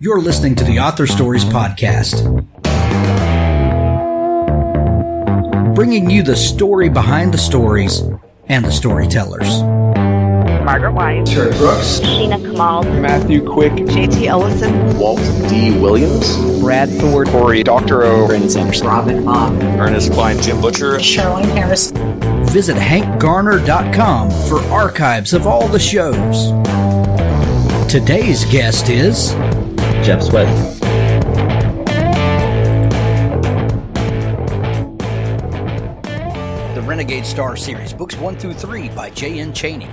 You're listening to the Author Stories Podcast, bringing you the story behind the stories and the storytellers. Margaret White, Terry Brooks, Sheena Kamal, Matthew Quick, JT Ellison, Walt D. Williams, Brad Ford, Corey Doctorow, Brandon Sanderson, Robin Mott, Ernest Klein, Jim Butcher, Sherwin Harris. Visit hankgarner.com for archives of all the shows. Today's guest is Jeff Sweat. The Renegade Star Series, books 1 through 3 by J.N. Chaney.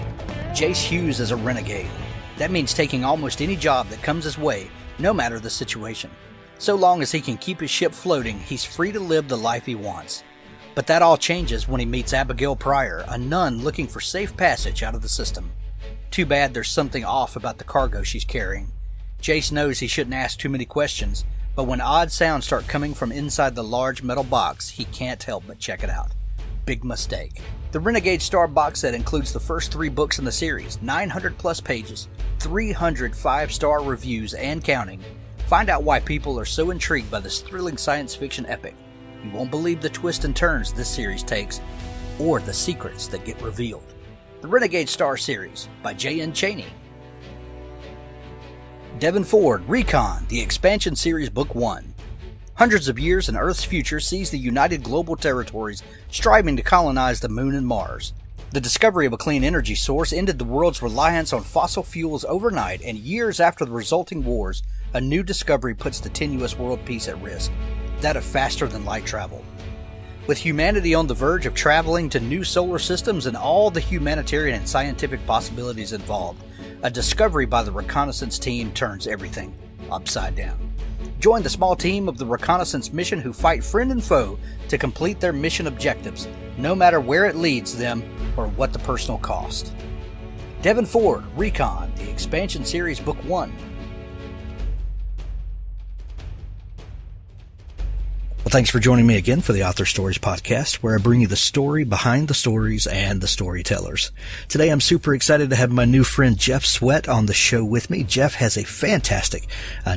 Jace Hughes is a renegade. That means taking almost any job that comes his way, no matter the situation. So long as he can keep his ship floating, he's free to live the life he wants. But that all changes when he meets Abigail Pryor, a nun looking for safe passage out of the system. Too bad there's something off about the cargo she's carrying. Jace knows he shouldn't ask too many questions, but when odd sounds start coming from inside the large metal box, he can't help but check it out. Big mistake. The Renegade Star box set includes the first 3 books in the series, 900 plus pages, 300 5-star reviews and counting. Find out why people are so intrigued by this thrilling science fiction epic. You won't believe the twists and turns this series takes, or the secrets that get revealed. The Renegade Star Series by J.N. Chaney. Devin Ford, Recon, the Expansion Series Book 1. Hundreds of years in Earth's future sees the United Global Territories striving to colonize the Moon and Mars. The discovery of a clean energy source ended the world's reliance on fossil fuels overnight, and years after the resulting wars, a new discovery puts the tenuous world peace at risk, that of faster-than-light travel. With humanity on the verge of traveling to new solar systems and all the humanitarian and scientific possibilities involved, a discovery by the reconnaissance team turns everything upside down. Join the small team of the reconnaissance mission who fight friend and foe to complete their mission objectives, no matter where it leads them or what the personal cost. Devin Ford, Recon, the Expansion Series Book 1. Well, thanks for joining me again for the Author Stories Podcast, where I bring you the story behind the stories and the storytellers. Today, I'm super excited to have my new friend Jeff Sweat on the show with me. Jeff has a fantastic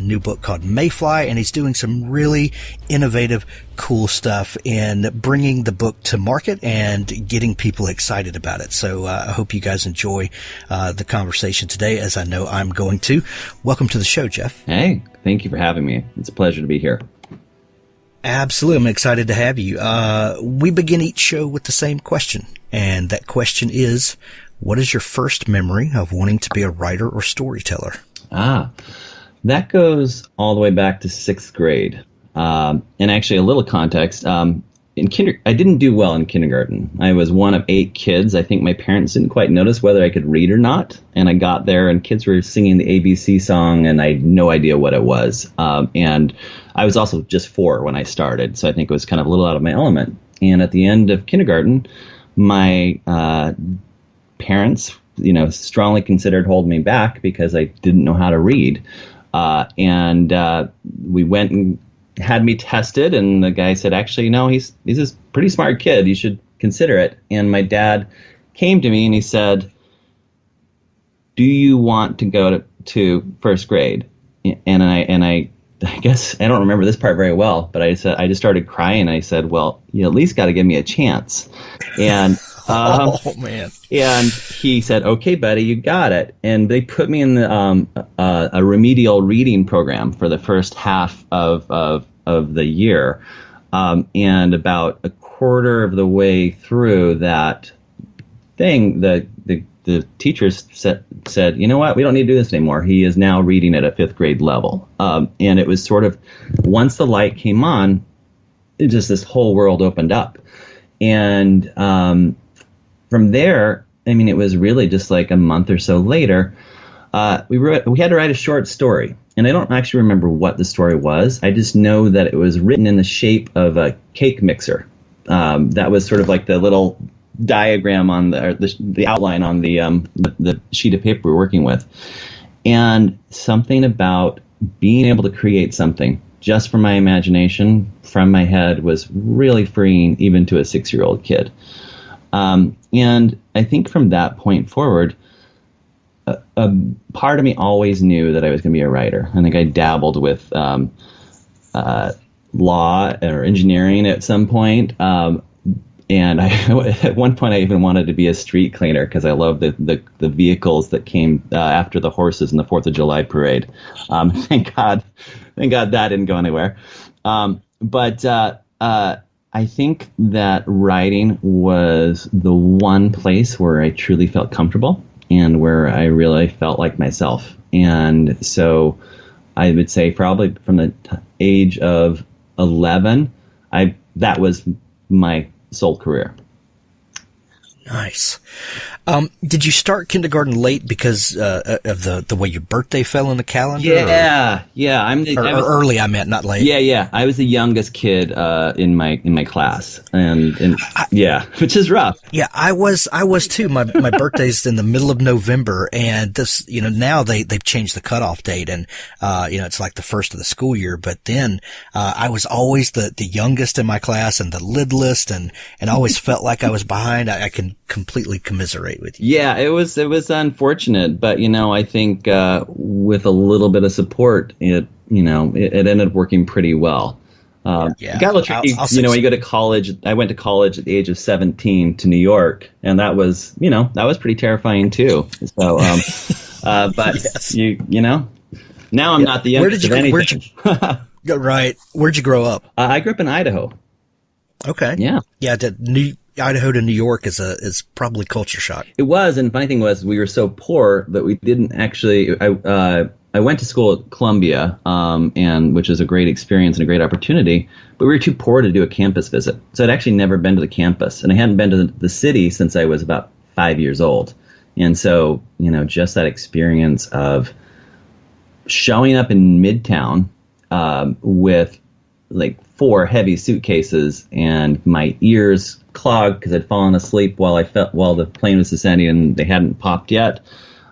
new book called Mayfly, and he's doing some really innovative, cool stuff in bringing the book to market and getting people excited about it. So I hope you guys enjoy the conversation today, as I know I'm going to. Welcome to the show, Jeff. Hey, thank you for having me. It's a pleasure to be here. Absolutely. I'm excited to have you. We begin each show with the same question. And that question is, what is your first memory of wanting to be a writer or storyteller? That goes all the way back to 6th grade. And actually a little context. I didn't do well in kindergarten. I was one of 8 kids. I think my parents didn't quite notice whether I could read or not. And I got there and kids were singing the ABC song and I had no idea what it was. And I was also just 4 when I started. So I think it was kind of a little out of my element. And at the end of kindergarten, my parents, strongly considered holding me back because I didn't know how to read. And we went and had me tested, and the guy said, actually, no, he's a pretty smart kid. You should consider it. And my dad came to me and he said, do you want to go to 1st grade? And I guess I don't remember this part very well, but I just started crying. And I said, well, you at least got to give me a chance. And oh man! And he said, okay, buddy, you got it. And they put me in a remedial reading program for the first half of the year. And about a quarter of the way through that thing, the teachers said, you know what, we don't need to do this anymore. He is now reading at a 5th grade level. And it was sort of, once the light came on, this whole world opened up. And from there, it was really just like a month or so later, we had to write a short story. And I don't actually remember what the story was. I just know that it was written in the shape of a cake mixer. That was sort of like the little diagram on the outline on the sheet of paper we're working with. And something about being able to create something just from my imagination, from my head, was really freeing even to a 6-year-old kid. And I think from that point forward, a part of me always knew that I was going to be a writer. I think I dabbled with law or engineering at some point. And at one point, I even wanted to be a street cleaner because I loved the vehicles that came after the horses in the 4th of July parade. Thank God that didn't go anywhere. But I think that writing was the one place where I truly felt comfortable and where I really felt like myself. And so I would say probably from the age of 11, that was my sole career. Nice. Did you start kindergarten late because of the way your birthday fell in the calendar? Yeah. Early, I meant, not late. Yeah. I was the youngest kid in my class, and which is rough. Yeah, I was too. My birthday's in the middle of November, and this, now they've changed the cutoff date, and it's like the first of the school year. But then I was always the youngest in my class and the littlest, and always felt like I was behind. I can completely commiserate with you. Yeah, it was unfortunate, but I think with a little bit of support, it ended up working pretty well. It got a little tricky, when you go to college. I went to college at the age of 17 to New York, and that was pretty terrifying too. So, but yes. Now I'm not the youngest of anything. Right. Where'd you grow up? I grew up in Idaho. Okay. Yeah. Yeah. Idaho to New York is probably culture shock. It was, and the funny thing was we were so poor that we didn't actually. I went to school at Columbia, and which is a great experience and a great opportunity, but we were too poor to do a campus visit. So I'd actually never been to the campus, and I hadn't been to the city since I was about 5 years old. And so, just that experience of showing up in Midtown with like 4 heavy suitcases and my ears clogged because I'd fallen asleep while the plane was descending and they hadn't popped yet.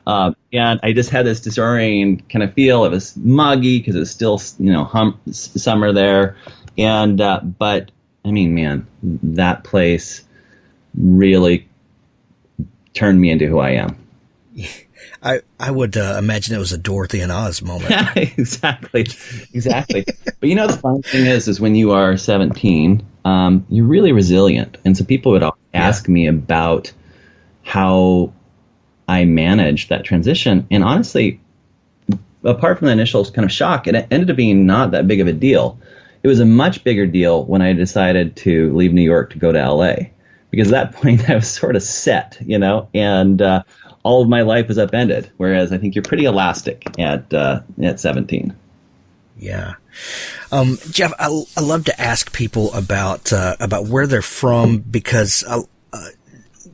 And I just had this disorienting kind of feel. It was muggy because it was still, summer there. And, but I mean, man, that place really turned me into who I am. I would imagine it was a Dorothy and Oz moment. Yeah, exactly. But the fun thing is when you are 17, you're really resilient. And so people would ask me about how I managed that transition. And honestly, apart from the initial kind of shock, it ended up being not that big of a deal. It was a much bigger deal when I decided to leave New York to go to LA, because at that point I was sort of set, and all of my life was upended. Whereas I think you're pretty elastic at 17. Yeah. Jeff, I love to ask people about where they're from, because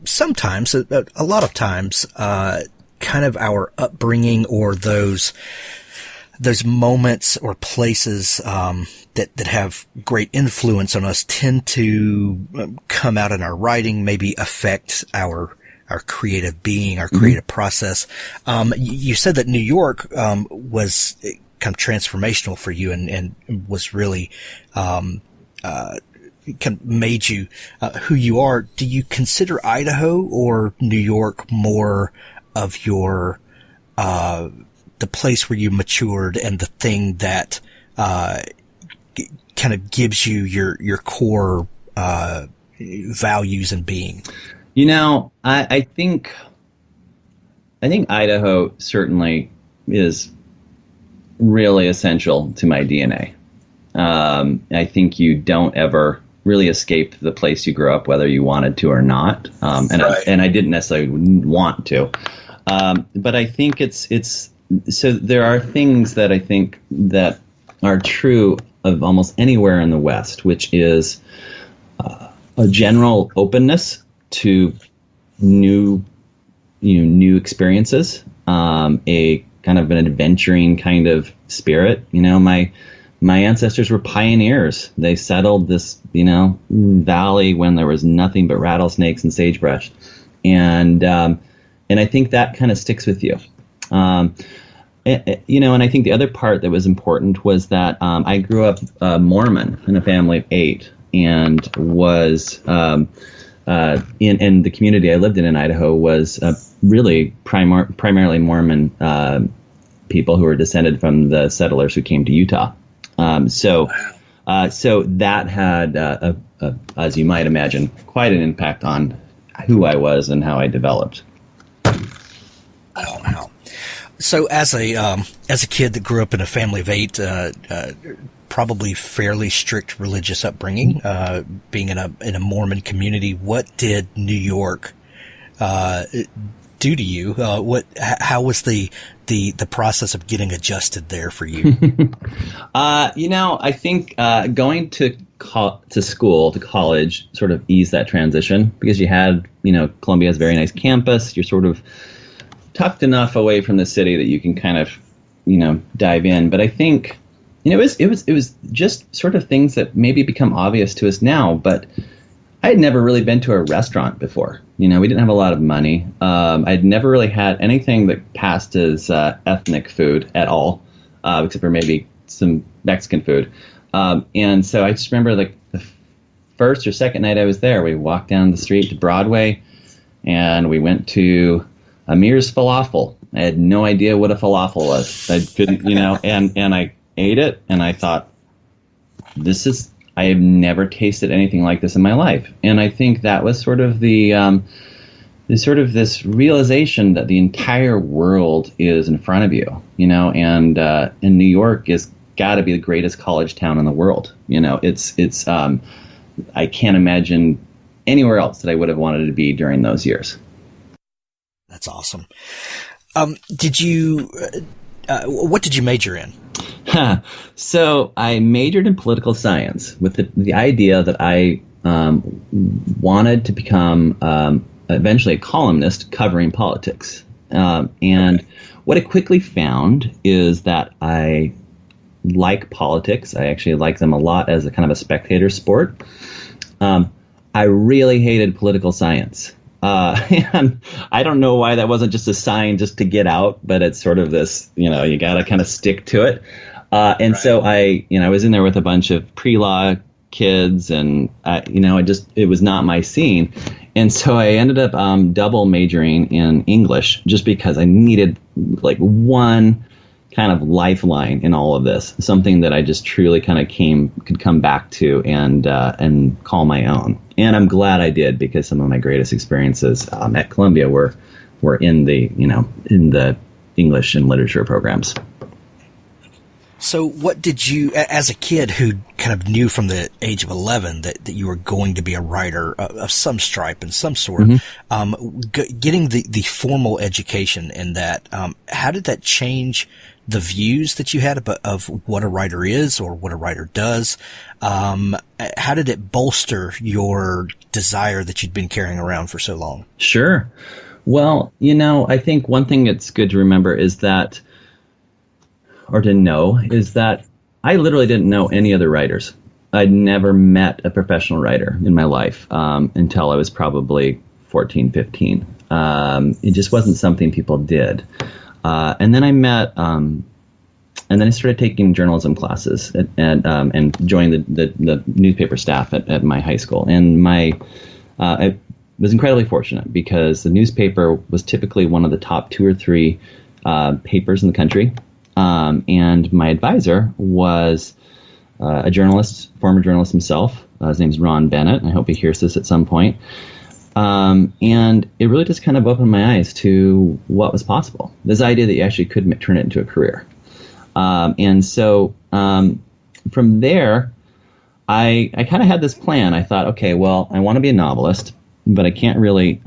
sometimes, a lot of times, kind of our upbringing or those moments or places that have great influence on us tend to come out in our writing, maybe affect our creative being, our creative process. You said that New York was kind of transformational for you and was really kind of made you who you are. Do you consider Idaho or New York more of your the place where you matured and the thing that kind of gives you your core values and being? I think Idaho certainly is really essential to my DNA. I think you don't ever really escape the place you grew up, whether you wanted to or not. And I didn't necessarily want to. But I think it's so there are things that I think that are true of almost anywhere in the West, which is a general openness to new experiences, a kind of an adventuring kind of spirit. My ancestors were pioneers. They settled this, valley when there was nothing but rattlesnakes and sagebrush, and I think that kind of sticks with you. And I think the other part that was important was that I grew up Mormon in a family of 8, and was in the community I lived in Idaho was really primarily Mormon people who were descended from the settlers who came to Utah. So that had, as you might imagine, quite an impact on who I was and how I developed. Oh, wow. So as a kid that grew up in a family of 8, probably fairly strict religious upbringing, being in a Mormon community, what did New York do to you? How was the process of getting adjusted there for you? I think going to school, to college, sort of eased that transition because you had, Columbia has a very nice campus. You're sort of tucked enough away from the city that you can kind of, dive in. But I think, it was just sort of things that maybe become obvious to us now, but I had never really been to a restaurant before. We didn't have a lot of money. I'd never really had anything that passed as ethnic food at all, except for maybe some Mexican food. And so I just remember like the first or second night I was there, we walked down the street to Broadway and we went to Amir's Falafel. I had no idea what a falafel was. I couldn't, and I ate it and I thought, I have never tasted anything like this in my life. And I think that was sort of this realization that the entire world is in front of you, and New York is got to be the greatest college town in the world. It's I can't imagine anywhere else that I would have wanted to be during those years. That's awesome. Did you, what did you major in? So I majored in political science with the idea that I wanted to become eventually a columnist covering politics. And what I quickly found is that I like politics. I actually like them a lot as a kind of a spectator sport. I really hated political science. And I don't know why that wasn't just a sign just to get out, but it's sort of this, you got to kind of stick to it. So I was in there with a bunch of pre-law kids and, it was not my scene. And so I ended up double majoring in English just because I needed like one kind of lifeline in all of this, something that I just truly kind of could come back to and call my own. And I'm glad I did because some of my greatest experiences at Columbia were in the English and literature programs. So what did you, as a kid who kind of knew from the age of 11 that you were going to be a writer of some stripe and some sort, getting the formal education in that, how did that change the views that you had of what a writer is or what a writer does? How did it bolster your desire that you'd been carrying around for so long? Sure. Well, I think one thing that's good to remember is that, or to know, is that I literally didn't know any other writers. I'd never met a professional writer in my life until I was probably 14, 15. It just wasn't something people did. And then I met, and then I started taking journalism classes and joined the newspaper staff at my high school. And I was incredibly fortunate because the newspaper was typically one of the top 2 or 3 papers in the country. And my advisor was a journalist, former journalist himself. His name's Ron Bennett. I hope he hears this at some point. And it really just kind of opened my eyes to what was possible. This idea that you actually could turn it into a career. And so from there, I kind of had this plan. I thought, okay, well, I want to be a novelist, but I can't really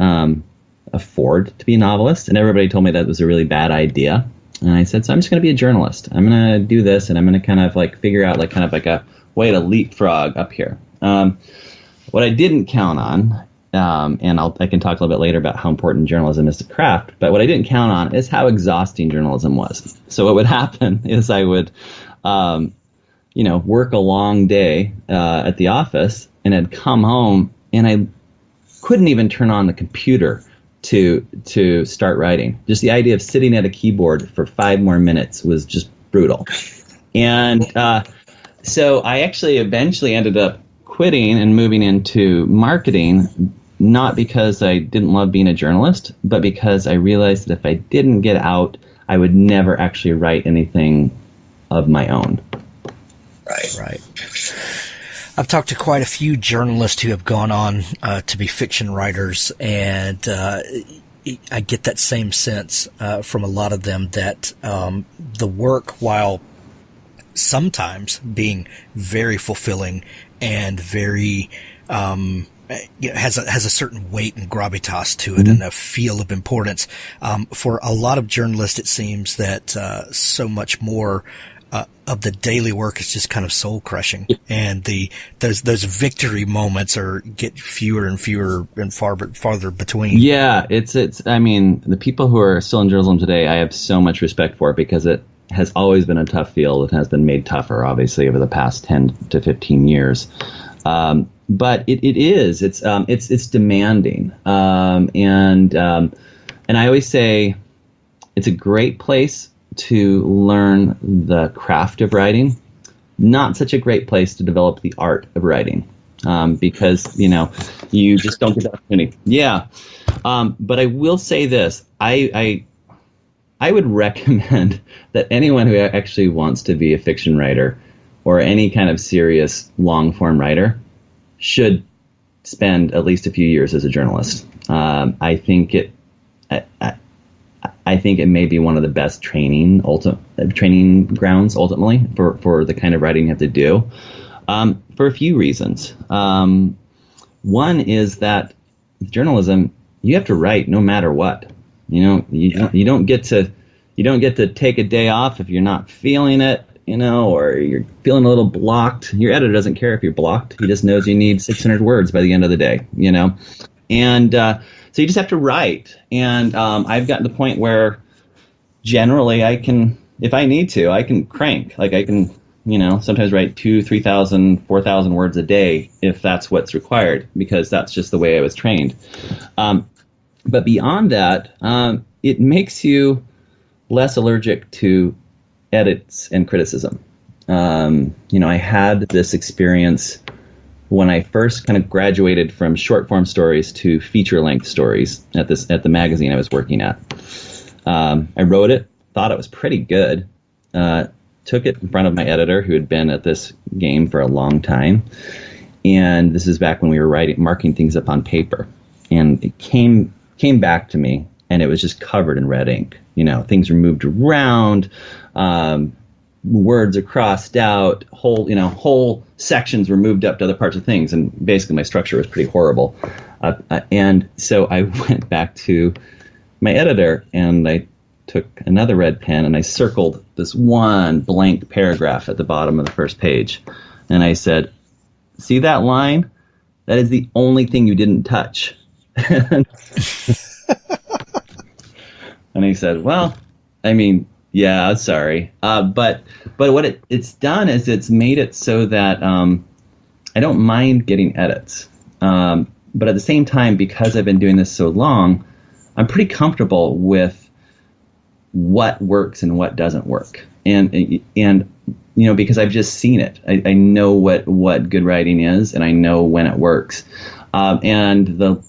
afford to be a novelist. And everybody told me that was a really bad idea. And I said, so I'm just going to be a journalist. I'm going to do this, and I'm going to kind of figure out kind of a way to leapfrog up here. What I didn't count on, and I can talk a little bit later about how important journalism is to craft, but what I didn't count on is how exhausting journalism was. So what would happen is I would, work a long day at the office, and I'd come home, and I couldn't even turn on the computer to start writing. Just the idea of sitting at a keyboard for 5 more minutes was just brutal. And so I actually eventually ended up quitting and moving into marketing not because I didn't love being a journalist, but because I realized that if I didn't get out, I would never actually write anything of my own. Right. I've talked to quite a few journalists who have gone on to be fiction writers, and I get that same sense from a lot of them that the work, while sometimes being very fulfilling and very has a certain weight and gravitas to it, and a feel of importance. For a lot of journalists, it seems that so much more of the daily work is just kind of soul crushing, and those victory moments get fewer and fewer and farther between. Yeah, it's. I mean, the people who are still in journalism today, I have so much respect for, because it has always been a tough field. It has been made tougher, obviously, over the past 10 to 15 years. But it's demanding, and I always say it's a great place to learn the craft of writing, not such a great place to develop the art of writing, because you just don't get that opportunity. Yeah, but I will say this: I would recommend that anyone who actually wants to be a fiction writer or any kind of serious long form writer should spend at least a few years as a journalist. I think it may be one of the best training grounds ultimately for the kind of writing you have to do, for a few reasons. One is that with journalism, you have to write no matter what. You don't get to take a day off if you're not feeling it, or you're feeling a little blocked. Your editor doesn't care if you're blocked. He just knows you need 600 words by the end of the day, and so you just have to write. And I've gotten to the point where generally I can, if I need to, I can crank. Like I can, sometimes write 2,000, 3,000, 4,000 words a day if that's what's required, because that's just the way I was trained. But beyond that, it makes you less allergic to edits and criticism. I had this experience when I first kind of graduated from short form stories to feature length stories at the magazine I was working at. I wrote it, thought it was pretty good, took it in front of my editor, who had been at this game for a long time. And this is back when we were marking things up on paper. And it came back to me, and it was just covered in red ink. Things were moved around, words are crossed out, whole sections were moved up to other parts of things, and basically my structure was pretty horrible. And so I went back to my editor, and I took another red pen, and I circled this one blank paragraph at the bottom of the first page. And I said, "See that line? That is the only thing you didn't touch." And he said, "Well, I mean, yeah, sorry." But what it's done is it's made it so that I don't mind getting edits. But at the same time, because I've been doing this so long, I'm pretty comfortable with what works and what doesn't work. And because I've just seen it. I know what good writing is, and I know when it works. And the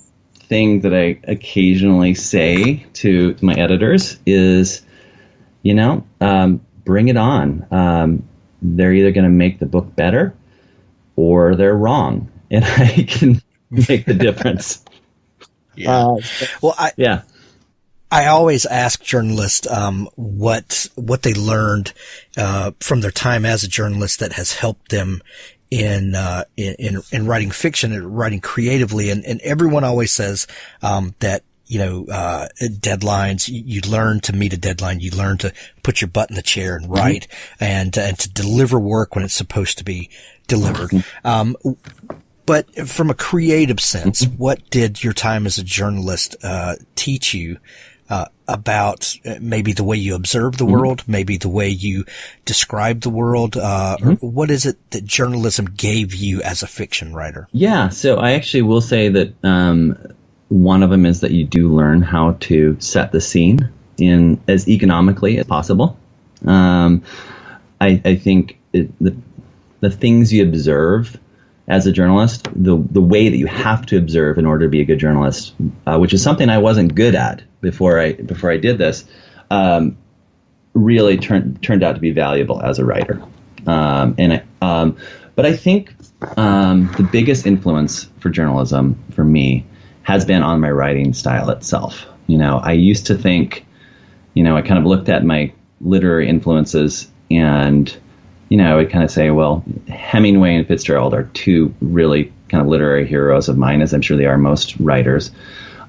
thing that I occasionally say to my editors is, bring it on. They're either going to make the book better or they're wrong, and I can make the difference. Yeah. I always ask journalists what they learned from their time as a journalist that has helped them in writing fiction and writing creatively, and everyone always says that deadlines, you learn to meet a deadline, you learn to put your butt in the chair and write, and to deliver work when it's supposed to be delivered. But from a creative sense, what did your time as a journalist teach you about maybe the way you observe the world, maybe the way you describe the world? Or what is it that journalism gave you as a fiction writer? Yeah, so I actually will say that one of them is that you do learn how to set the scene in as economically as possible. I think the things you observe as a journalist, the way that you have to observe in order to be a good journalist, which is something I wasn't good at before I did this, really turned out to be valuable as a writer. But I think the biggest influence for journalism for me has been on my writing style itself. I used to think, I kind of looked at my literary influences and, I would kind of say, well, Hemingway and Fitzgerald are two really kind of literary heroes of mine, as I'm sure they are most writers.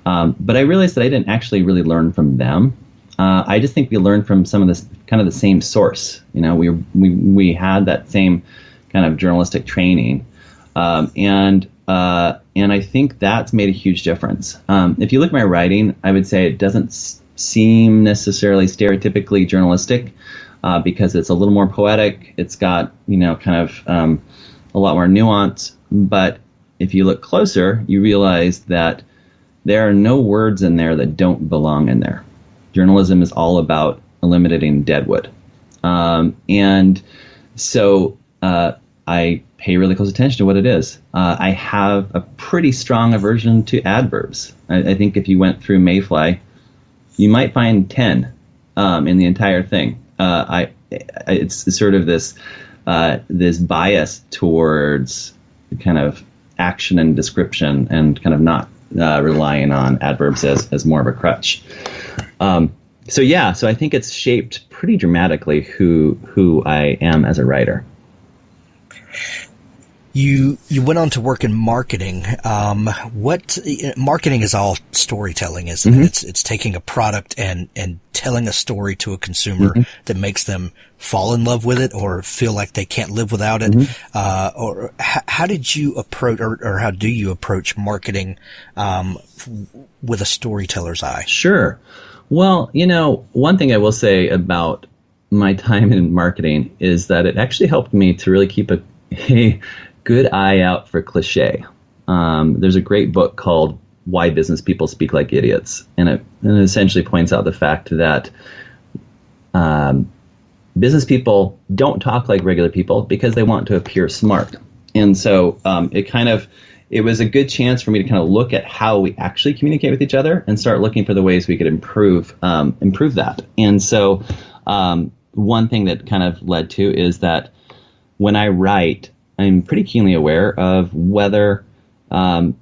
But I realized that I didn't actually really learn from them. I just think we learned from some of this kind of the same source. We had that same kind of journalistic training, and I think that's made a huge difference. If you look at my writing, I would say it doesn't seem necessarily stereotypically journalistic, because it's a little more poetic. It's got kind of a lot more nuance. But if you look closer, you realize that there are no words in there that don't belong in there. Journalism is all about eliminating deadwood. And so I pay really close attention to what it is. I have a pretty strong aversion to adverbs. I think if you went through Mayfly, you might find 10 in the entire thing. It's sort of this bias towards kind of action and description, and kind of not relying on adverbs as more of a crutch. So I think it's shaped pretty dramatically who I am as a writer. You went on to work in marketing. What marketing is all storytelling, isn't it? It's taking a product and telling a story to a consumer that makes them fall in love with it or feel like they can't live without it. Or how did you approach, or how do you approach marketing with a storyteller's eye? Sure. Well, one thing I will say about my time in marketing is that it actually helped me to really keep a good eye out for cliche. There's a great book called Why Business People Speak Like Idiots, and it essentially points out the fact that business people don't talk like regular people because they want to appear smart. And so it was a good chance for me to kind of look at how we actually communicate with each other and start looking for the ways we could improve that. And so one thing that kind of led to is that when I write, I'm pretty keenly aware of whether the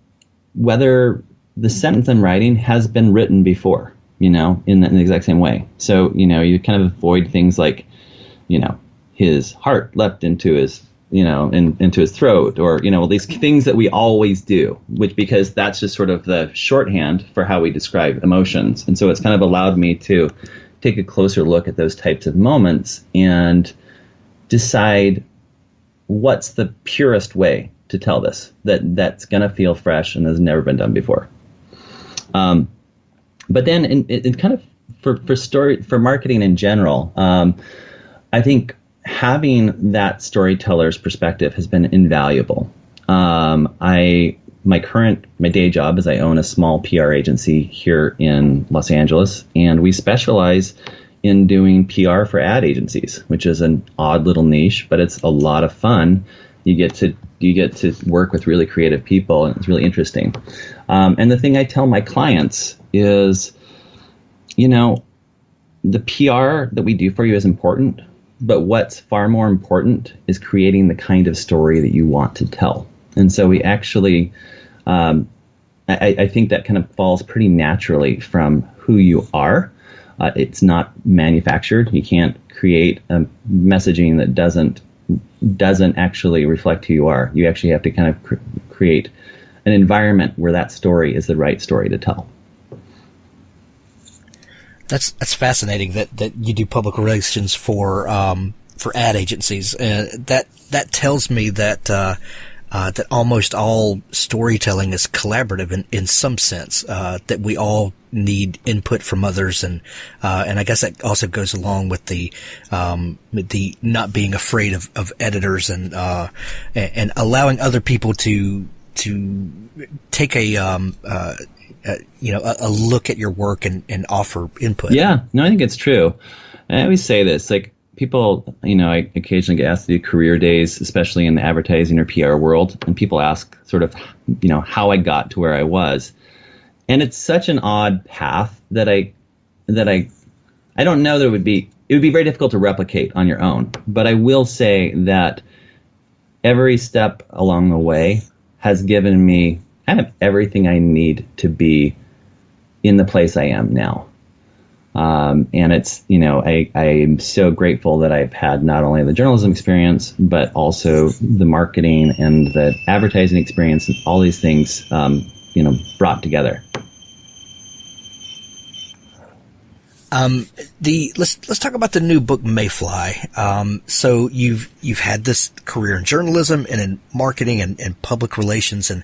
sentence I'm writing has been written before, in the exact same way. So, you kind of avoid things like, his heart leapt into his, into his throat, or, these things that we always do, because that's just sort of the shorthand for how we describe emotions. And so it's kind of allowed me to take a closer look at those types of moments and decide what's the purest way to tell this that's going to feel fresh and has never been done before. But then in kind of for marketing in general, I think having that storyteller's perspective has been invaluable. My day job is I own a small PR agency here in Los Angeles, and we specialize in doing PR for ad agencies, which is an odd little niche, but it's a lot of fun. You get to work with really creative people, and it's really interesting. And the thing I tell my clients is, the PR that we do for you is important, but what's far more important is creating the kind of story that you want to tell. And so we actually, I think that kind of falls pretty naturally from who you are. It's not manufactured. You can't create a messaging that doesn't actually reflect who you are. You actually have to kind of create an environment where that story is the right story to tell. That's fascinating that you do public relations for ad agencies. That tells me that almost all storytelling is collaborative in some sense. That we all need input from others, and I guess that also goes along with the not being afraid of editors and allowing other people to take a look at your work and offer input. Yeah, no, I think it's true. I always say this, like, people, I occasionally get asked to do career days, especially in the advertising or PR world, and people ask sort of, how I got to where I was. And it's such an odd path that I don't know that it would be very difficult to replicate on your own. But I will say that every step along the way has given me kind of everything I need to be in the place I am now. And it's, I am so grateful that I've had not only the journalism experience, but also the marketing and the advertising experience and all these things, brought together. Let's talk about the new book, Mayfly. So you've had this career in journalism and in marketing and public relations, and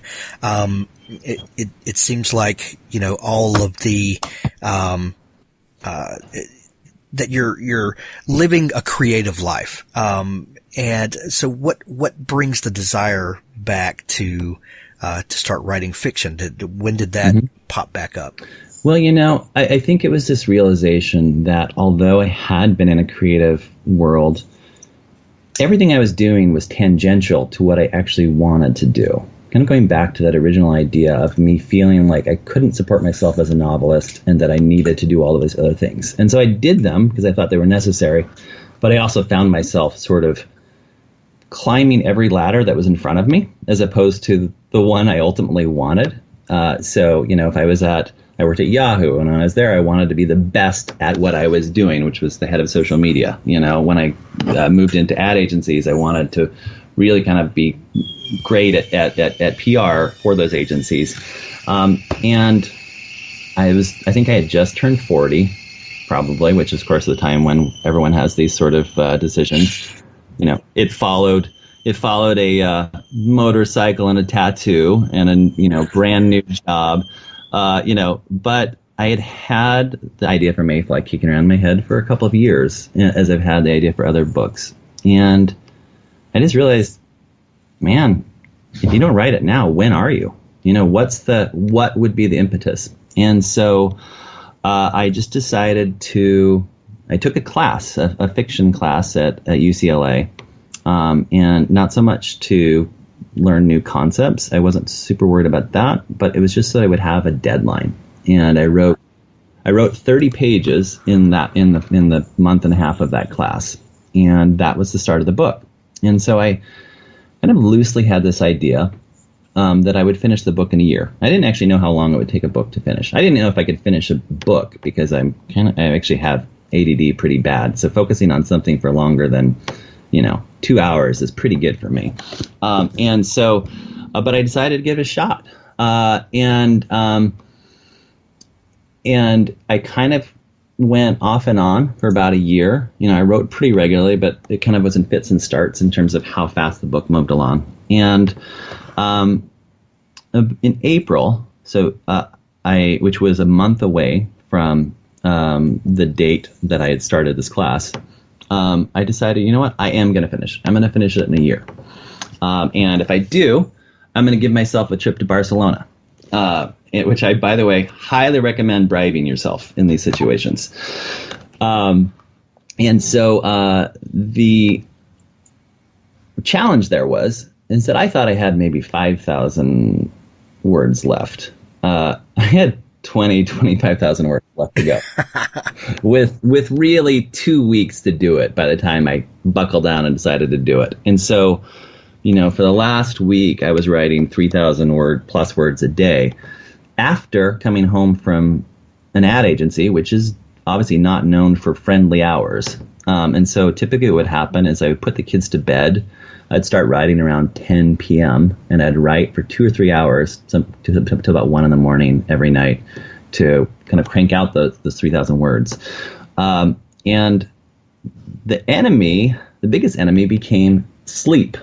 it seems like all of the that you're living a creative life. And so what brings the desire back to start writing fiction? When did that pop back up? Well, I think it was this realization that although I had been in a creative world, everything I was doing was tangential to what I actually wanted to do. Kind of going back to that original idea of me feeling like I couldn't support myself as a novelist and that I needed to do all of these other things. And so I did them because I thought they were necessary, but I also found myself sort of climbing every ladder that was in front of me as opposed to the one I ultimately wanted. So, if I worked at Yahoo, and when I was there, I wanted to be the best at what I was doing, which was the head of social media. When I moved into ad agencies, I wanted to really kind of be great at PR for those agencies. And I think I had just turned 40, probably, which is, of course, the time when everyone has these sort of decisions. It followed a motorcycle and a tattoo and a brand new job. But I had the idea for Mayfly kicking around in my head for a couple of years, as I've had the idea for other books. And I just realized, man, if you don't write it now, when are you? What would be the impetus? And so I just decided I took a class, a fiction class at UCLA, and not so much to learn new concepts. I wasn't super worried about that, but it was just that I would have a deadline. And I wrote 30 pages in the month and a half of that class, and that was the start of the book. And so I kind of loosely had this idea that I would finish the book in a year. I didn't actually know how long it would take a book to finish. I didn't know if I could finish a book because I actually have ADD pretty bad. So focusing on something for longer than 2 hours is pretty good for me. And so, but I decided to give it a shot. And I kind of went off and on for about a year. I wrote pretty regularly, but it kind of was in fits and starts in terms of how fast the book moved along. And in April, which was a month away from the date that I had started this class, I decided, you know what, I am going to finish. I'm going to finish it in a year. And if I do, I'm going to give myself a trip to Barcelona, which I, by the way, highly recommend bribing yourself in these situations. And so the challenge there is that I thought I had maybe 5,000 words left. I had 25,000 words left to go with really 2 weeks to do it by the time I buckled down and decided to do it. And so, for the last week, I was writing 3,000 plus words a day after coming home from an ad agency, which is obviously not known for friendly hours. And so typically what would happen is I would put the kids to bed. I'd start writing around 10 p.m. and I'd write for 2 or 3 hours to about 1 a.m. every night to kind of crank out those 3,000 words. And the biggest enemy became sleep.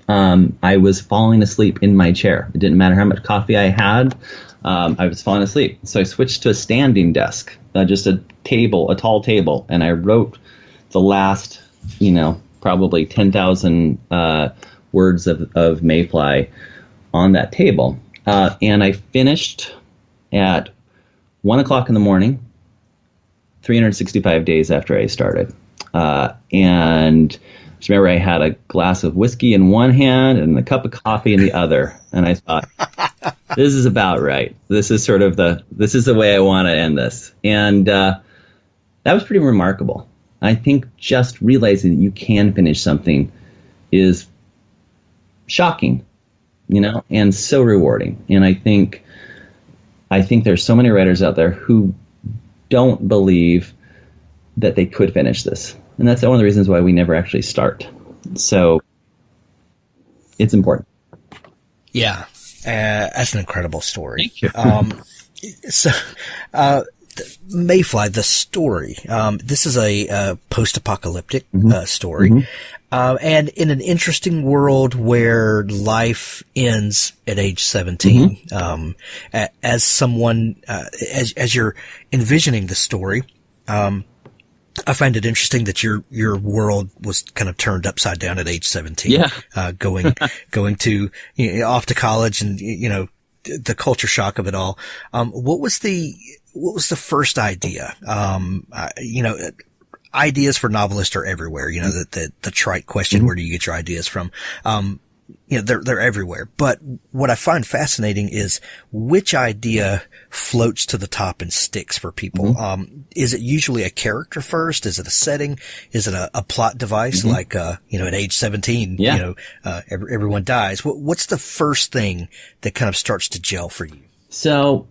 I was falling asleep in my chair. It didn't matter how much coffee I had. I was falling asleep. So I switched to a standing desk, just a tall table, and I wrote the last, probably 10,000 words of Mayfly on that table. And I finished at 1 o'clock in the morning, 365 days after I started. And I just remember I had a glass of whiskey in one hand and a cup of coffee in the other. And I thought, this is about right. This is the way I want to end this. And that was pretty remarkable. I think just realizing that you can finish something is shocking, and so rewarding. And I think there's so many writers out there who don't believe that they could finish this. And that's one of the reasons why we never actually start. So it's important. Yeah. That's an incredible story. Thank you. Mayfly, the story. This is a post-apocalyptic story. Mm-hmm. And in an interesting world where life ends at age 17, as someone, as you're envisioning the story, I find it interesting that your world was kind of turned upside down at age 17. Yeah. Going to, off to college and, the culture shock of it all. What was the first idea? Ideas for novelists are everywhere. The trite question, where do you get your ideas from? They're everywhere. But what I find fascinating is which idea floats to the top and sticks for people. Is it usually a character first? Is it a setting? Is it a plot device? Like, at age 17, everyone dies. What's the first thing that kind of starts to gel for you? So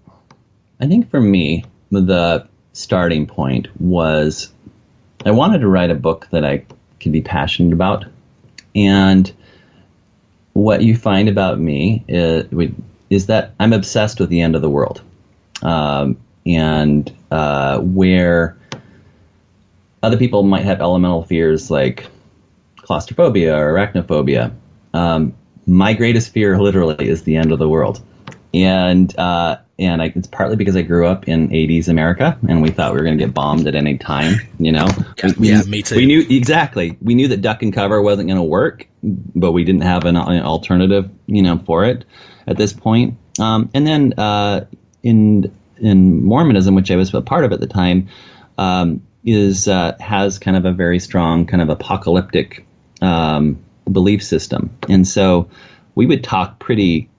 I think for me, the starting point was I wanted to write a book that I could be passionate about. And what you find about me is that I'm obsessed with the end of the world. And where other people might have elemental fears like claustrophobia or arachnophobia, my greatest fear literally is the end of the world. And it's partly because I grew up in 80s America, and we thought we were going to get bombed at any time, Yeah, me too. We knew that duck and cover wasn't going to work, but we didn't have an alternative, for it at this point. And then in Mormonism, which I was a part of at the time, has kind of a very strong kind of apocalyptic belief system. And so we would talk pretty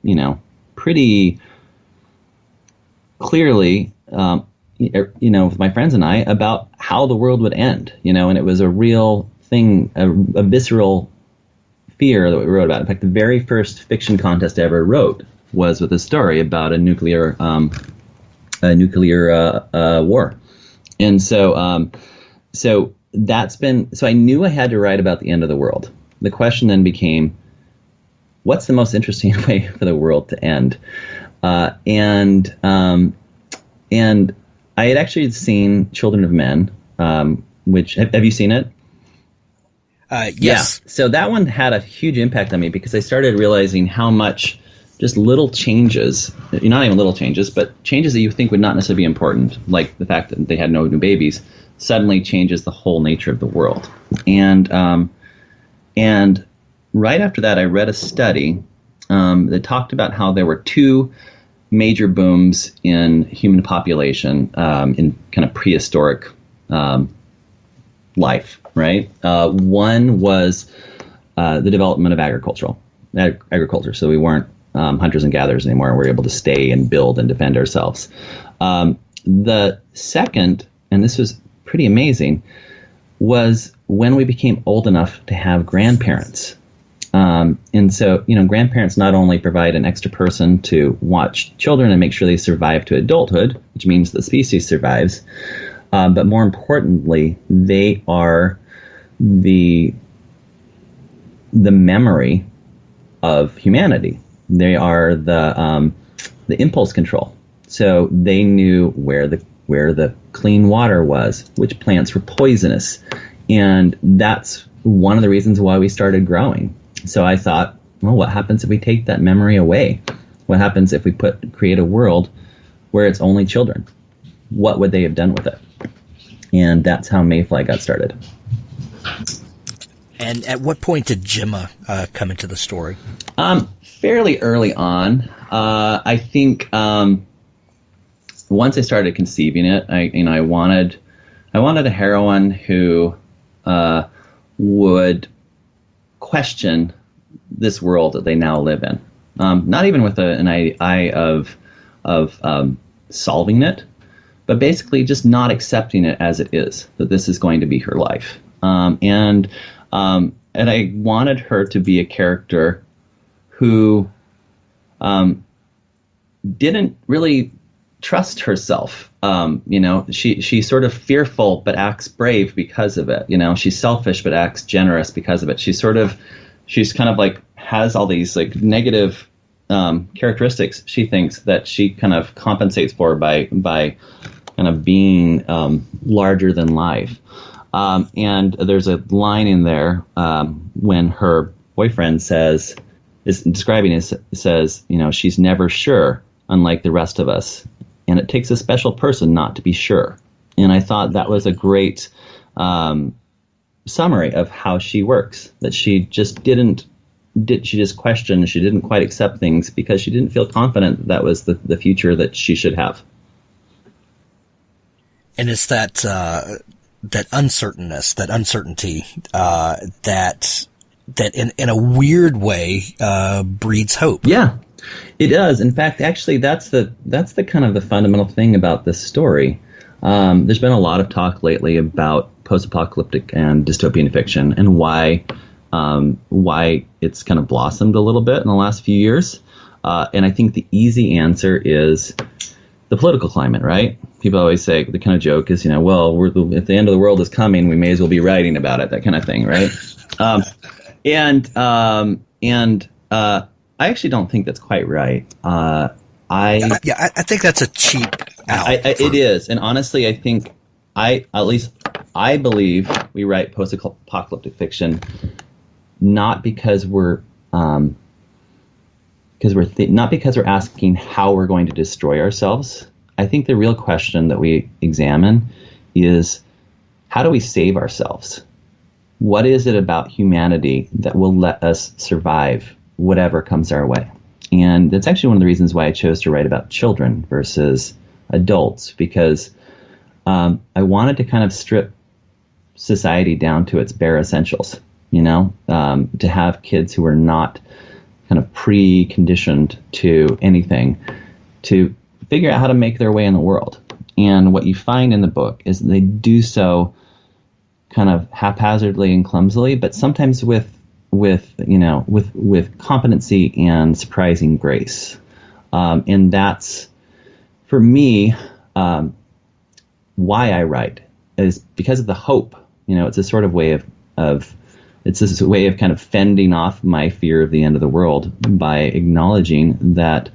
clearly, with my friends and I about how the world would end, and it was a real thing, a visceral fear that we wrote about. In fact, the very first fiction contest I ever wrote was with a story about a nuclear war. And so I knew I had to write about the end of the world. The question then became, what's the most interesting way for the world to end? And I had actually seen Children of Men, which have you seen it? Yes. Yeah. So that one had a huge impact on me because I started realizing how much just little changes, not even little changes, but changes that you think would not necessarily be important, like the fact that they had no new babies, suddenly changes the whole nature of the world. And right after that, I read a study that talked about how there were two major booms in human population in kind of prehistoric life, right? One was the development of agriculture. So we weren't hunters and gatherers anymore. We were able to stay and build and defend ourselves. The second, and this was pretty amazing, was when we became old enough to have grandparents. And so, grandparents not only provide an extra person to watch children and make sure they survive to adulthood, which means the species survives, but more importantly, they are the memory of humanity. They are the impulse control. So they knew where the clean water was, which plants were poisonous, and that's one of the reasons why we started growing. So I thought, well, what happens if we take that memory away? What happens if we create a world where it's only children? What would they have done with it? And that's how Mayfly got started. And at what point did Jemma come into the story? Fairly early on. I think once I started conceiving it, I wanted a heroine who would question this world that they now live in. Not even with an eye of solving it, but basically just not accepting it as it is, that this is going to be her life. And I wanted her to be a character who didn't really trust herself. She's sort of fearful but acts brave because of it. She's selfish but acts generous because of it. She's kind of like has all these like negative characteristics, she thinks, that she kind of compensates for by kind of being larger than life. And there's a line in there when her boyfriend says, she's never sure, unlike the rest of us. And it takes a special person not to be sure. And I thought that was a great summary of how she works, that she just she just questioned, she didn't quite accept things because she didn't feel confident that was the future that she should have. And it's that uncertainness, that uncertainty, that in a weird way breeds hope. Yeah, it does. In fact, actually, that's the kind of the fundamental thing about this story. There's been a lot of talk lately about post-apocalyptic and dystopian fiction and why it's kind of blossomed a little bit in the last few years. And I think the easy answer is the political climate, right? People always say, the kind of joke is, if the end of the world is coming, we may as well be writing about it, that kind of thing, right? I actually don't think that's quite right. I think that's a cheap out. It is. And honestly, I think I believe we write post-apocalyptic fiction not because we're asking how we're going to destroy ourselves. I think the real question that we examine is, how do we save ourselves? What is it about humanity that will let us survive whatever comes our way? And that's actually one of the reasons why I chose to write about children versus adults, because I wanted to kind of strip society down to its bare essentials, to have kids who are not kind of preconditioned to anything to figure out how to make their way in the world. And what you find in the book is they do so kind of haphazardly and clumsily, but sometimes with competency and surprising grace. And that's, for me, why I write, is because of the hope. It's a sort of way it's this way of kind of fending off my fear of the end of the world by acknowledging that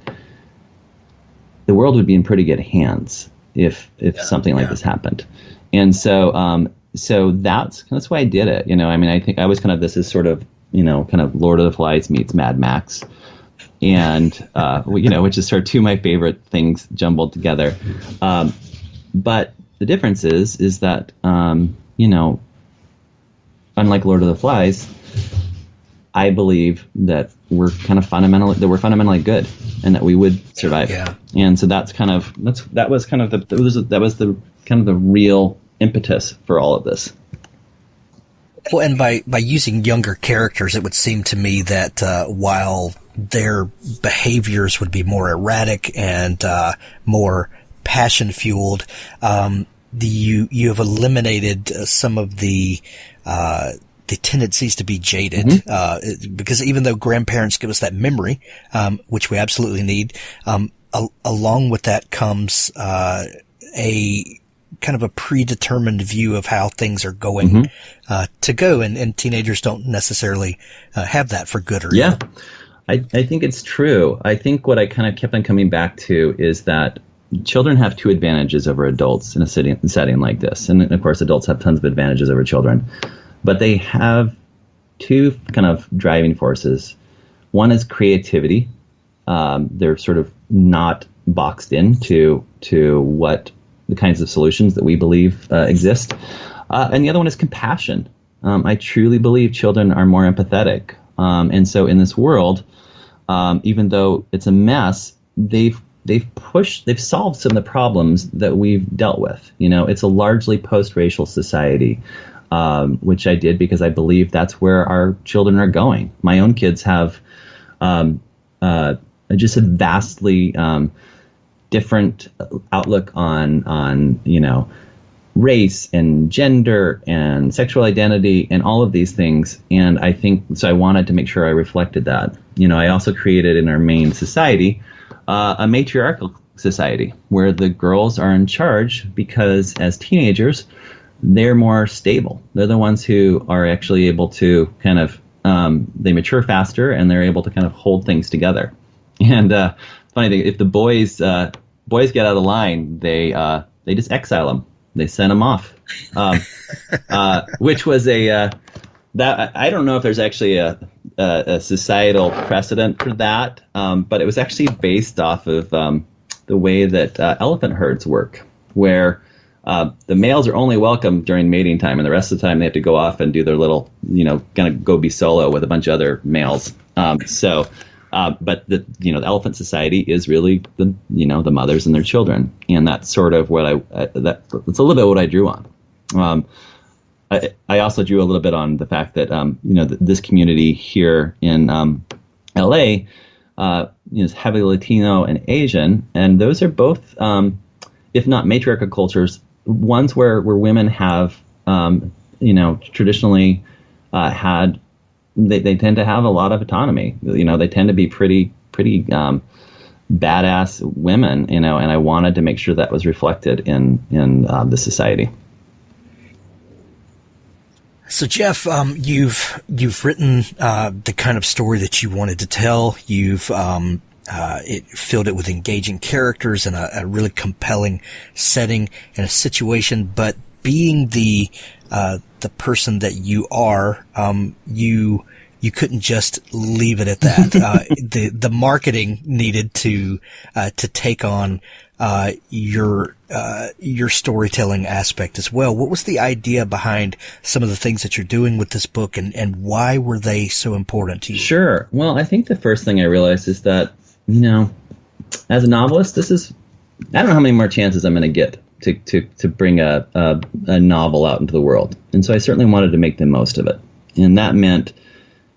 the world would be in pretty good hands if something like this happened. And so that's why I did it. I think I was kind of, this is sort of, kind of Lord of the Flies meets Mad Max, and which is sort of two of my favorite things jumbled together. But the difference is that unlike Lord of the Flies, I believe that we're fundamentally good, and that we would survive. Yeah. And so that was the real impetus for all of this. Well, and by using younger characters, it would seem to me that while their behaviors would be more erratic and more passion fueled, you have eliminated some of the tendencies to be jaded, because even though grandparents give us that memory, which we absolutely need, along with that comes a kind of a predetermined view of how things are going to go, and teenagers don't necessarily have that, for good or ill. I think it's true. I think what I kind of kept on coming back to is that children have two advantages over adults in a setting like this. And of course, adults have tons of advantages over children. But they have two kind of driving forces. One is creativity. They're sort of not boxed into what the kinds of solutions that we believe exist. And the other one is compassion. I truly believe children are more empathetic. And so in this world, even though it's a mess, they've they've solved some of the problems that we've dealt with. It's a largely post-racial society, which I did because I believe that's where our children are going. My own kids have just a vastly different outlook on race and gender and sexual identity and all of these things. And I think so. I wanted to make sure I reflected that. I also created in our main society a matriarchal society where the girls are in charge because as teenagers, they're more stable. They're the ones who are actually able to kind of they mature faster and they're able to kind of hold things together. And funny thing, if the boys get out of line, they just exile them. They sent them off, which was that I don't know if there's actually a societal precedent for that, but it was actually based off of the way that elephant herds work, where the males are only welcome during mating time, and the rest of the time they have to go off and do their little, kind of go be solo with a bunch of other males. But the elephant society is really the mothers and their children, and that's sort of what that's a little bit what I drew on. I also drew a little bit on the fact that this community here in LA is heavily Latino and Asian, and those are both, if not matriarchal cultures, ones where women have traditionally had. They tend to have a lot of autonomy. They tend to be pretty badass women. And I wanted to make sure that was reflected in the society. So Jeff, you've written the kind of story that you wanted to tell. You've filled it with engaging characters and a really compelling setting and a situation. But being the person that you are, you couldn't just leave it at that. The marketing needed to take on your storytelling aspect as well. What was the idea behind some of the things that you're doing with this book, and why were they so important to you? Sure. Well, I think the first thing I realized is that, as a novelist, I don't know how many more chances I'm going to get to bring a novel out into the world. And so I certainly wanted to make the most of it. And that meant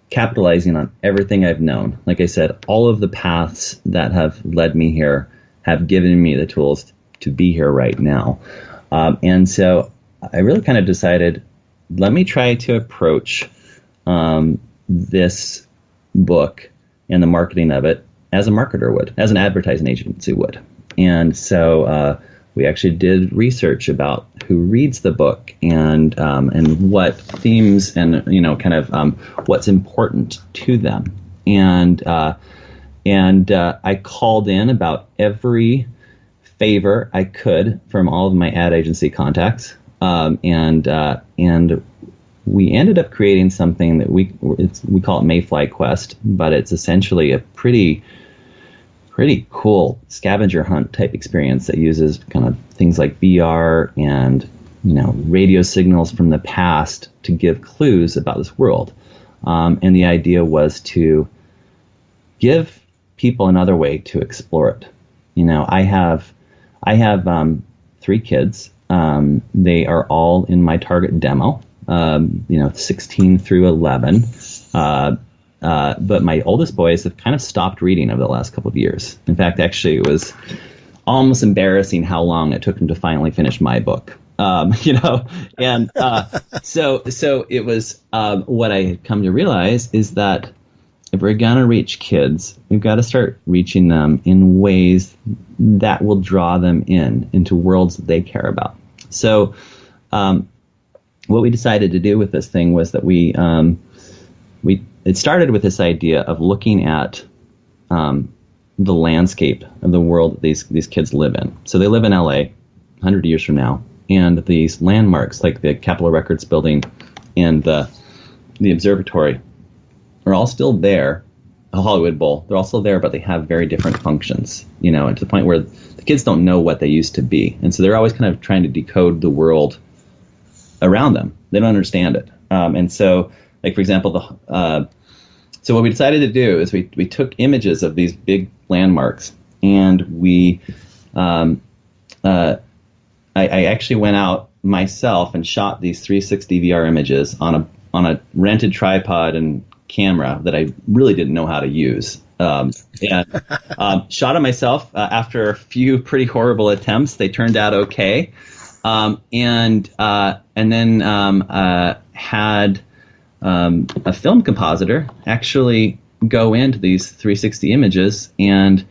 capitalizing on everything I've known. Like I said, all of the paths that have led me here have given me the tools to be here right now. And so I really kind of decided, let me try to approach this book and the marketing of it as a marketer would, as an advertising agency would. And so we actually did research about who reads the book and what themes and what's important to them. And I called in about every favor I could from all of my ad agency contacts, and we ended up creating something that we call it Mayfly Quest, but it's essentially a pretty cool scavenger hunt type experience that uses kind of things like VR and radio signals from the past to give clues about this world. And the idea was to give people another way to explore it. I have 3 kids. They are all in my target demo. 16 through 11. But my oldest boys have kind of stopped reading over the last couple of years. In fact, actually, it was almost embarrassing how long it took them to finally finish my book. So it was what I had come to realize is that if we're going to reach kids, we've got to start reaching them in ways that will draw them into worlds that they care about. So what we decided to do with this thing was that it started with this idea of looking at the landscape of the world that these kids live in. So they live in LA 100 years from now, and these landmarks like the Capitol Records building and the observatory are all still there. The Hollywood Bowl, they're also there, but they have very different functions, and to the point where the kids don't know what they used to be. And so they're always kind of trying to decode the world around them. They don't understand it. And so, like, for example, so what we decided to do is we took images of these big landmarks and we, I actually went out myself and shot these 360 VR images on a rented tripod and camera that I really didn't know how to use. And shot them myself. After a few pretty horrible attempts, they turned out okay. And then had a film compositor actually go into these 360 images and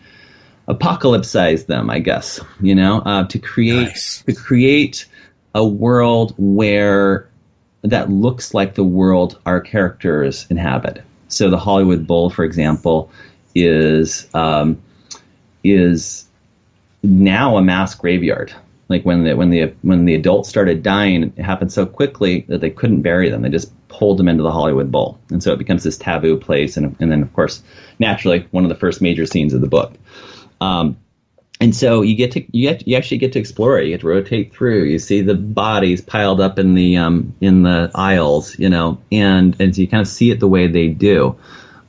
apocalypsize them, I guess, to create a world where that looks like the world our characters inhabit. So the Hollywood Bowl, for example, is now a mass graveyard. Like when the adults started dying, it happened so quickly that they couldn't bury them. They just pulled them into the Hollywood Bowl, and so it becomes this taboo place. And then, of course, naturally, one of the first major scenes of the book. And so you actually get to explore it. You get to rotate through. You see the bodies piled up in the aisles, and so you kind of see it the way they do.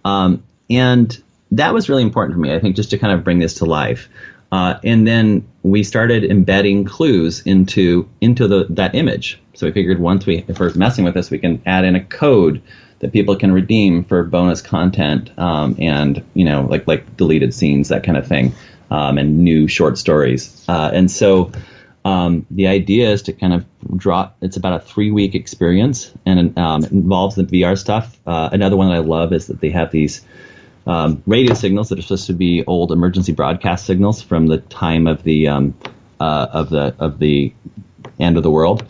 And that was really important for me, I think, just to kind of bring this to life. And then we started embedding clues into that image. So we figured if we're messing with this, we can add in a code that people can redeem for bonus content, and like deleted scenes, that kind of thing, and new short stories. And so the idea is to kind of it's about a 3-week experience, and it involves the VR stuff. Another one that I love is that they have these radio signals that are supposed to be old emergency broadcast signals from the time of the end of the world,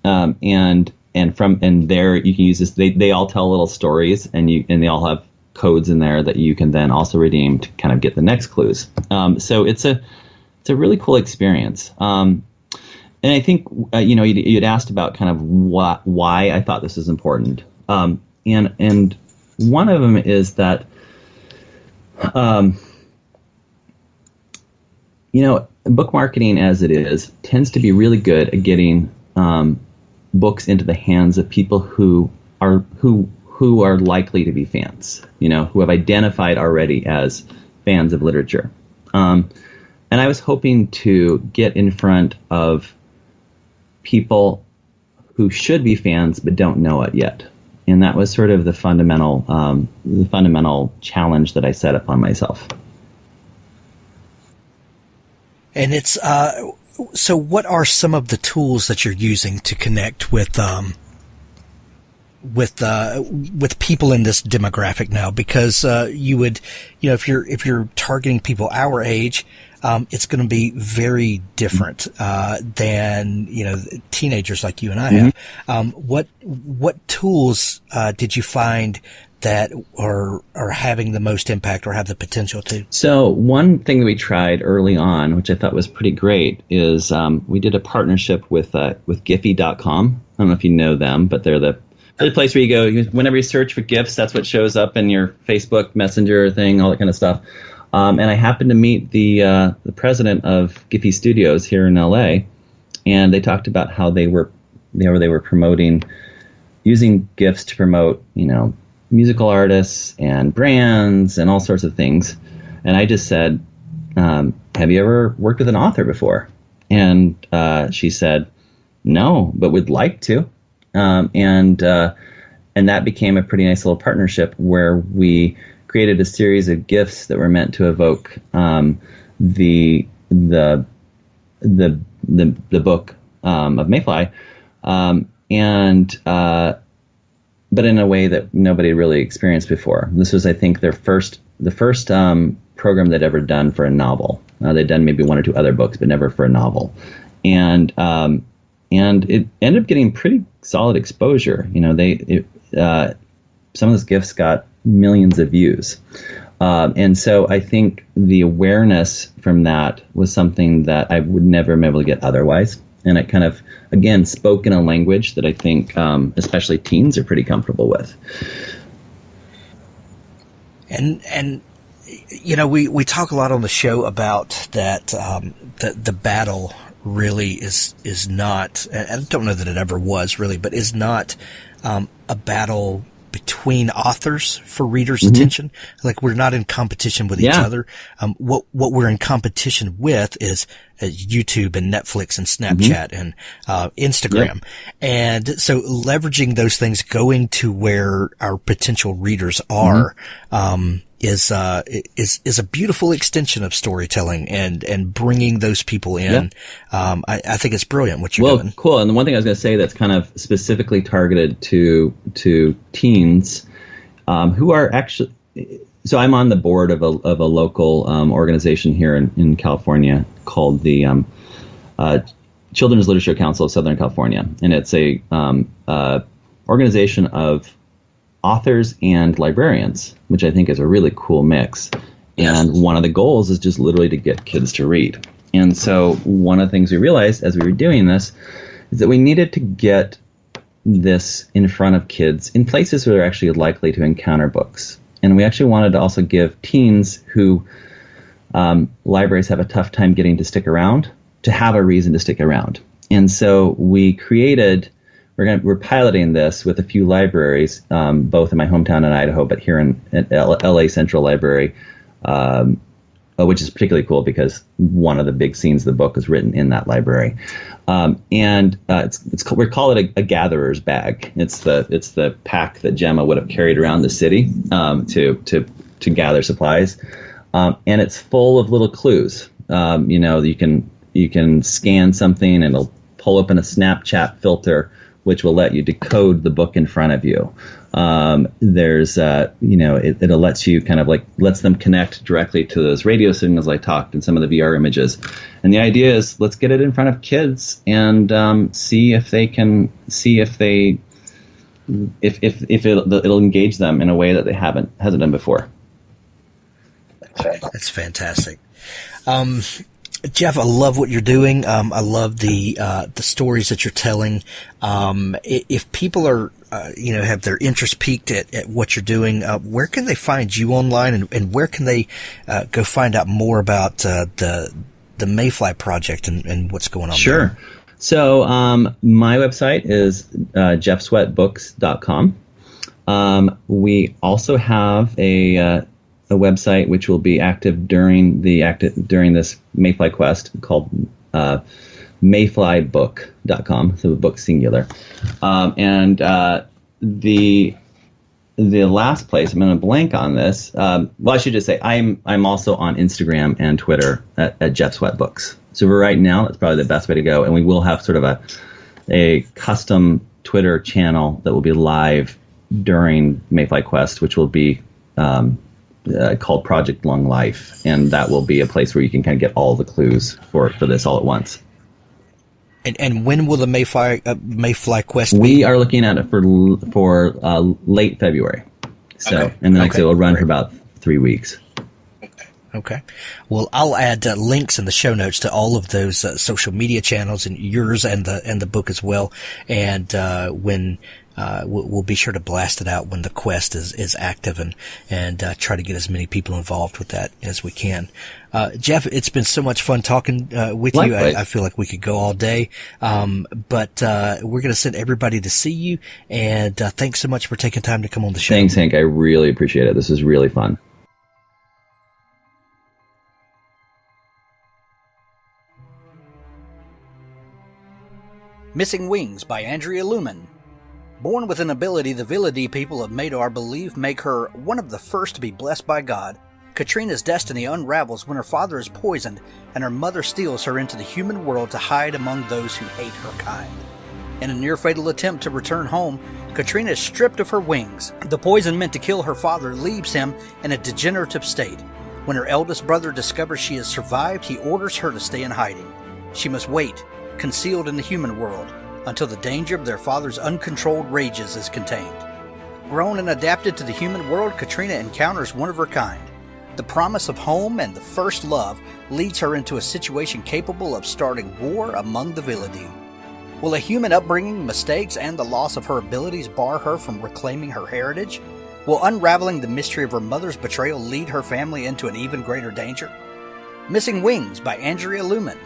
and there you can use this. They all tell little stories, and they all have codes in there that you can then also redeem to kind of get the next clues. So it's a really cool experience. And I think you'd asked about kind of why I thought this is important. And one of them is that book marketing, as it is, tends to be really good at getting books into the hands of people who are likely to be fans, who have identified already as fans of literature. And I was hoping to get in front of people who should be fans but don't know it yet. And that was sort of the fundamental challenge that I set upon myself. And it's so. What are some of the tools that you're using to connect with people in this demographic now? Because you would, if you're targeting people our age, it's going to be very different than teenagers like you and I have. What tools did you find that are having the most impact or have the potential to? So one thing that we tried early on, which I thought was pretty great, is we did a partnership with Giphy.com. I don't know if you know them, but they're the place where you go whenever you search for GIFs. That's what shows up in your Facebook Messenger thing, all that kind of stuff. And I happened to meet the president of Giphy Studios here in LA, and they talked about how they were promoting, using GIFs to promote, musical artists and brands and all sorts of things. And I just said, have you ever worked with an author before? And she said, no, but would like to. And that became a pretty nice little partnership where we created a series of GIFs that were meant to evoke the book of Mayfly, but in a way that nobody really experienced before. This was, I think, the first program they'd ever done for a novel. They'd done maybe one or two other books, but never for a novel, and it ended up getting pretty solid exposure. Some of those GIFs got millions of views. And so I think the awareness from that was something that I would never have been able to get otherwise. And it kind of, again, spoke in a language that I think especially teens are pretty comfortable with. And we talk a lot on the show about that the battle really is not, and I don't know that it ever was really, but is not a battle between authors for readers' attention. Like we're not in competition with each other. What we're in competition with is YouTube and Netflix and Snapchat and Instagram. And so leveraging those things, going to where our potential readers are, is a beautiful extension of storytelling and bringing those people in. I think it's brilliant what you're doing. Cool. And the one thing I was going to say that's kind of specifically targeted to teens, who are actually, so I'm on the board of a local organization here in California called the Children's Literature Council of Southern California, and it's a organization of authors and librarians, which I think is a really cool mix. And one of the goals is just literally to get kids to read. And so one of the things we realized as we were doing this is that we needed to get this in front of kids in places where they're actually likely to encounter books. And we actually wanted to also give teens who libraries have a tough time getting to stick around to have a reason to stick around. And so we created, we're piloting this with a few libraries, both in my hometown in Idaho, but here in LA Central Library, which is particularly cool because one of the big scenes of the book is written in that library. We call it a gatherer's bag. It's the pack that Jemma would have carried around the city to gather supplies, and it's full of little clues. You can scan something and it'll pull up in a Snapchat filter, which will let you decode the book in front of you. It lets you kind of lets them connect directly to those radio signals I talked and some of the VR images. And the idea is let's get it in front of kids and see if it'll engage them in a way that they hasn't done before. That's fantastic. Jeff, I love what you're doing. I love the stories that you're telling. If people are, have their interest peaked at what you're doing, where can they find you online, and where can they go find out more about the Mayfly project and what's going on? Sure. There? So my website is jeffsweatbooks.com. We also have a website which will be active during this Mayfly quest called mayflybook.com, so the book singular. And the last place, I'm going to blank on this. I should just say I'm also on Instagram and Twitter at Jeff Sweat Books. So for right now, that's probably the best way to go. And we will have sort of a custom Twitter channel that will be live during Mayfly Quest, which will be called Project Long Life, and that will be a place where you can kind of get all the clues for this all at once. And when will the Mayfly Quest be? We are looking at it for late February. So, okay. And then it will run for about 3 weeks. Okay. Well, I'll add links in the show notes to all of those social media channels, and yours and the book as well. And we'll be sure to blast it out when the quest is active and try to get as many people involved with that as we can. Jeff, it's been so much fun talking with you. I feel like we could go all day, but we're going to send everybody to see you. And thanks so much for taking time to come on the show. Thanks, Hank. I really appreciate it. This is really fun. Missing Wings by Andrea Lumen. Born with an ability the Villady people of Madar believe make her one of the first to be blessed by God, Katrina's destiny unravels when her father is poisoned and her mother steals her into the human world to hide among those who hate her kind. In a near-fatal attempt to return home, Katrina is stripped of her wings. The poison meant to kill her father leaves him in a degenerative state. When her eldest brother discovers she has survived, he orders her to stay in hiding. She must wait, concealed in the human world, until the danger of their father's uncontrolled rages is contained. Grown and adapted to the human world, Katrina encounters one of her kind. The promise of home and the first love leads her into a situation capable of starting war among the Villady. Will a human upbringing, mistakes, and the loss of her abilities bar her from reclaiming her heritage? Will unraveling the mystery of her mother's betrayal lead her family into an even greater danger? Missing Wings by Andrea Lumen.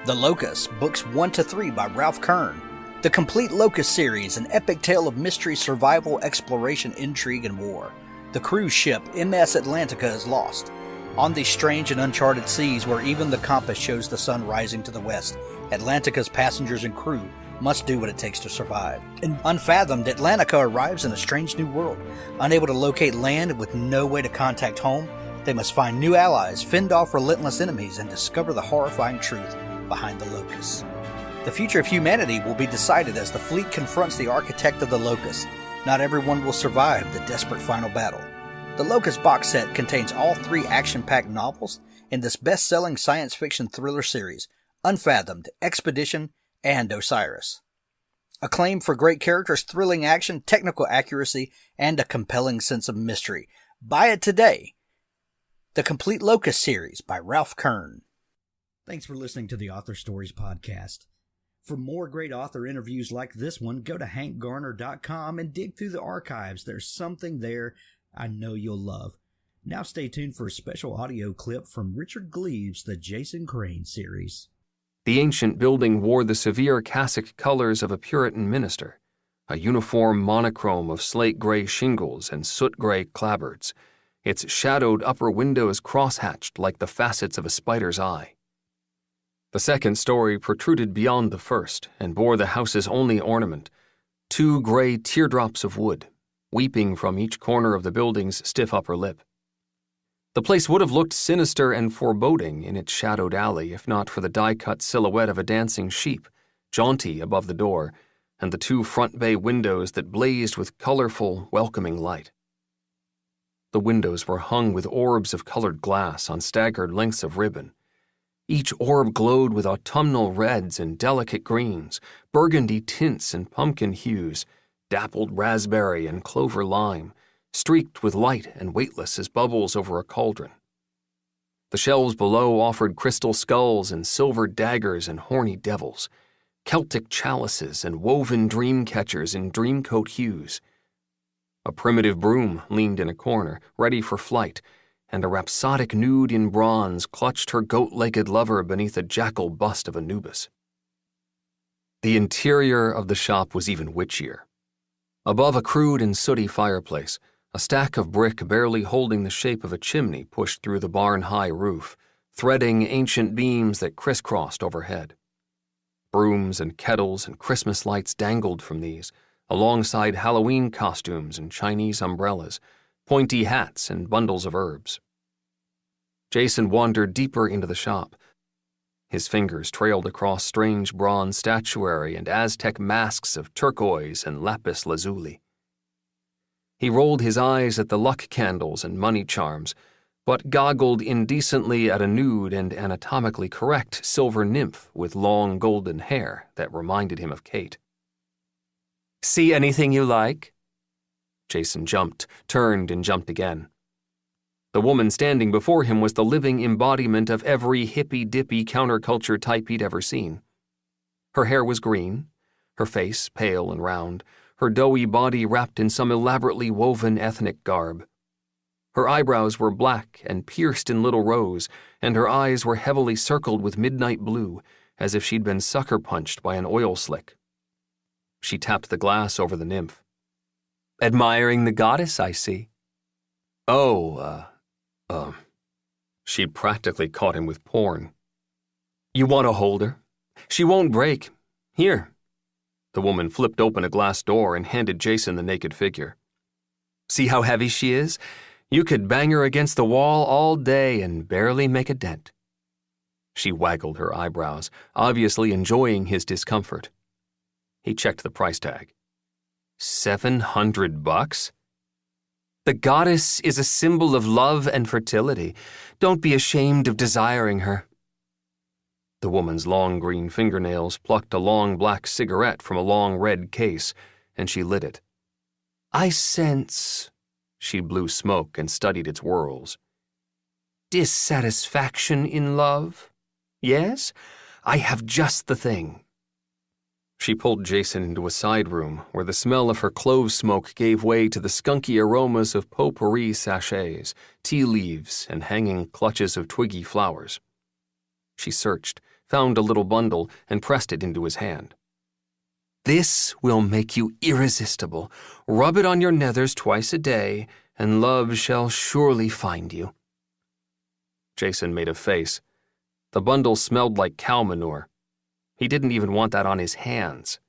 The Locust, books 1 to 3 by Ralph Kern. The Complete Locust series, an epic tale of mystery, survival, exploration, intrigue, and war. The cruise ship MS Atlantica is lost. On these strange and uncharted seas where even the compass shows the sun rising to the west, Atlantica's passengers and crew must do what it takes to survive. In Unfathomed, Atlantica arrives in a strange new world. Unable to locate land and with no way to contact home, they must find new allies, fend off relentless enemies, and discover the horrifying truth behind the Locusts. The future of humanity will be decided as the fleet confronts the architect of the Locust. Not everyone will survive the desperate final battle. The Locust box set contains all 3 action-packed novels in this best-selling science fiction thriller series, Unfathomed, Expedition, and Osiris. Acclaimed for great characters, thrilling action, technical accuracy, and a compelling sense of mystery. Buy it today. The Complete Locust series by Ralph Kern. Thanks for listening to the Author Stories podcast. For more great author interviews like this one, go to hankgarner.com and dig through the archives. There's something there I know you'll love. Now stay tuned for a special audio clip from Richard Gleaves' The Jason Crane series. The ancient building wore the severe cassock colors of a Puritan minister, a uniform monochrome of slate-gray shingles and soot-gray clapboards, its shadowed upper windows cross-hatched like the facets of a spider's eye. The second story protruded beyond the first and bore the house's only ornament, 2 gray teardrops of wood, weeping from each corner of the building's stiff upper lip. The place would have looked sinister and foreboding in its shadowed alley if not for the die-cut silhouette of a dancing sheep, jaunty above the door, and the 2 front bay windows that blazed with colorful, welcoming light. The windows were hung with orbs of colored glass on staggered lengths of ribbon. Each orb glowed with autumnal reds and delicate greens, burgundy tints and pumpkin hues, dappled raspberry and clover lime, streaked with light and weightless as bubbles over a cauldron. The shelves below offered crystal skulls and silver daggers and horny devils, Celtic chalices and woven dream catchers in dreamcoat hues. A primitive broom leaned in a corner, ready for flight, and a rhapsodic nude in bronze clutched her goat-legged lover beneath a jackal bust of Anubis. The interior of the shop was even witchier. Above a crude and sooty fireplace, a stack of brick barely holding the shape of a chimney pushed through the barn-high roof, threading ancient beams that crisscrossed overhead. Brooms and kettles and Christmas lights dangled from these, alongside Halloween costumes and Chinese umbrellas, pointy hats and bundles of herbs. Jason wandered deeper into the shop. His fingers trailed across strange bronze statuary and Aztec masks of turquoise and lapis lazuli. He rolled his eyes at the luck candles and money charms, but goggled indecently at a nude and anatomically correct silver nymph with long golden hair that reminded him of Kate. "See anything you like?" Jason jumped, turned, and jumped again. The woman standing before him was the living embodiment of every hippy-dippy counterculture type he'd ever seen. Her hair was green, her face pale and round, her doughy body wrapped in some elaborately woven ethnic garb. Her eyebrows were black and pierced in little rows, and her eyes were heavily circled with midnight blue, as if she'd been sucker-punched by an oil slick. She tapped the glass over the nymph. "Admiring the goddess, I see." She'd practically caught him with porn. "You want to hold her? She won't break. Here." The woman flipped open a glass door and handed Jason the naked figure. "See how heavy she is? You could bang her against the wall all day and barely make a dent." She waggled her eyebrows, obviously enjoying his discomfort. He checked the price tag. $700? "The goddess is a symbol of love and fertility. Don't be ashamed of desiring her." The woman's long green fingernails plucked a long black cigarette from a long red case, and she lit it. "I sense," she blew smoke and studied its whorls, "dissatisfaction in love? Yes? I have just the thing." She pulled Jason into a side room where the smell of her clove smoke gave way to the skunky aromas of potpourri sachets, tea leaves, and hanging clutches of twiggy flowers. She searched, found a little bundle, and pressed it into his hand. This will make you irresistible. Rub it on your nethers twice a day, and love shall surely find you." Jason made a face. The bundle smelled like cow manure. He didn't even want that on his hands.